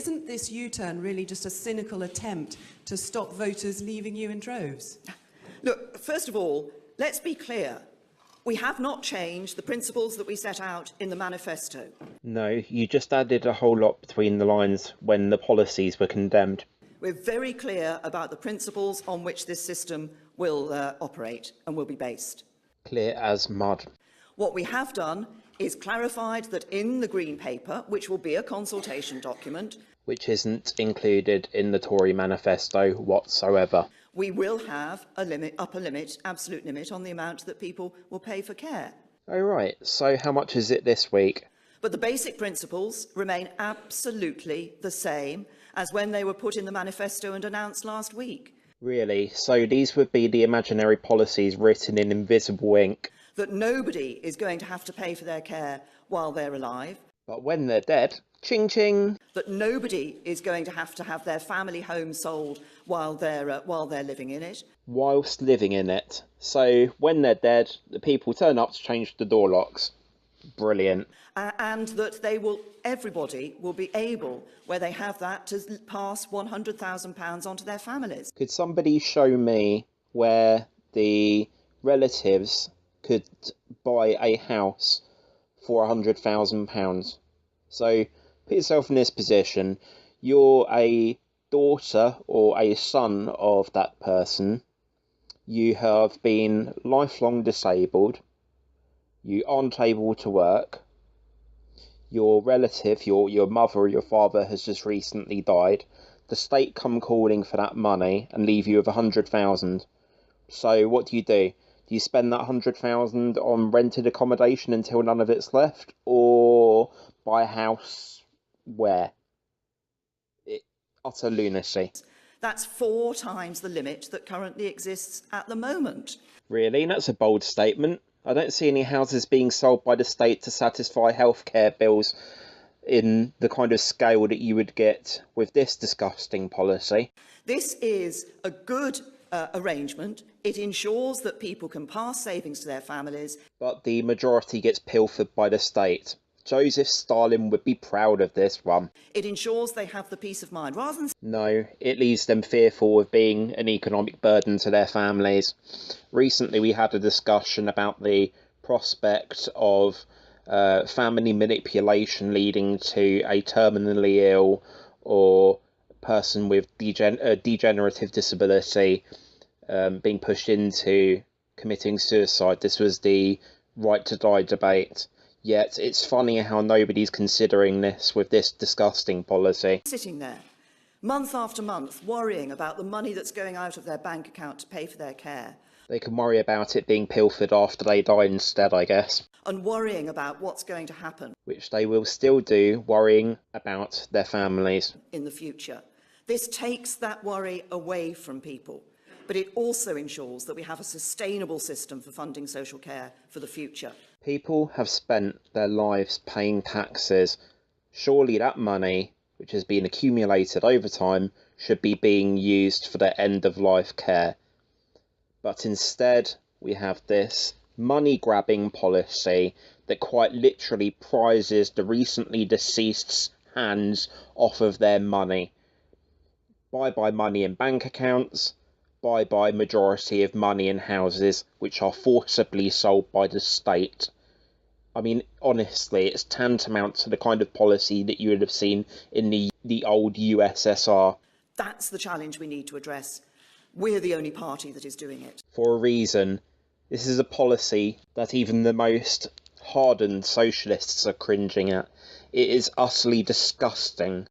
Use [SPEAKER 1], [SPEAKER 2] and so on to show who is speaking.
[SPEAKER 1] Isn't this U-turn really just a cynical attempt to stop voters leaving you in droves?
[SPEAKER 2] Look, first of all, let's be clear. We have not changed the principles that we set out in the manifesto.
[SPEAKER 3] No, you just added a whole lot between the lines when the policies were condemned.
[SPEAKER 2] We're very clear about the principles on which this system will operate and will be based.
[SPEAKER 3] Clear as mud.
[SPEAKER 2] What we have done is clarified that in the Green Paper, which will be a consultation document,
[SPEAKER 3] which isn't included in the Tory manifesto whatsoever,
[SPEAKER 2] we will have a limit, upper limit, absolute limit on the amount that people will pay for care.
[SPEAKER 3] Oh right, so how much is it this week?
[SPEAKER 2] But the basic principles remain absolutely the same as when they were put in the manifesto and announced last week.
[SPEAKER 3] Really? So these would be the imaginary policies written in invisible ink?
[SPEAKER 2] That nobody is going to have to pay for their care while they're alive.
[SPEAKER 3] But when they're dead, ching ching!
[SPEAKER 2] That nobody is going to have their family home sold while they're living in it.
[SPEAKER 3] Whilst living in it. So when they're dead, the people turn up to change the door locks. Brilliant.
[SPEAKER 2] And that everybody will be able, where they have that, to pass £100,000 onto their families.
[SPEAKER 3] Could somebody show me where the relatives could buy a house for £100,000? So put yourself in this position. You're a daughter or a son of that person. You have been lifelong disabled. You aren't able to work. Your relative, your mother or your father has just recently died. The state come calling for that money and leave you with 100,000. So what do? Do you spend that 100,000 on rented accommodation until none of it's left, or buy a house where? Utter lunacy.
[SPEAKER 2] That's 4 times the limit that currently exists at the moment.
[SPEAKER 3] Really? That's a bold statement. I don't see any houses being sold by the state to satisfy healthcare bills in the kind of scale that you would get with this disgusting policy.
[SPEAKER 2] This is a good arrangement. It ensures that people can pass savings to their families.
[SPEAKER 3] But the majority gets pilfered by the state. Joseph Stalin would be proud of this one.
[SPEAKER 2] It ensures they have the peace of mind, rather than...
[SPEAKER 3] No, it leaves them fearful of being an economic burden to their families. Recently we had a discussion about the prospect of family manipulation leading to a terminally ill or person with degenerative disability being pushed into committing suicide. This was the right to die debate. Yet it's funny how nobody's considering this with this disgusting policy.
[SPEAKER 2] Sitting there, month after month, worrying about the money that's going out of their bank account to pay for their care.
[SPEAKER 3] They can worry about it being pilfered after they die instead, I guess.
[SPEAKER 2] And worrying about what's going to happen.
[SPEAKER 3] Which they will still do, worrying about their families.
[SPEAKER 2] In the future. This takes that worry away from people. But it also ensures that we have a sustainable system for funding social care for the future.
[SPEAKER 3] People have spent their lives paying taxes. Surely that money, which has been accumulated over time, should be being used for their end-of-life care. But instead, we have this money-grabbing policy that quite literally prizes the recently deceased's hands off of their money. Buy money in bank accounts, buy majority of money in houses which are forcibly sold by the state. I mean, honestly, it's tantamount to the kind of policy that you would have seen in the old USSR.
[SPEAKER 2] That's the challenge we need to address. We're the only party that is doing it.
[SPEAKER 3] For a reason. This is a policy that even the most hardened socialists are cringing at. It is utterly disgusting.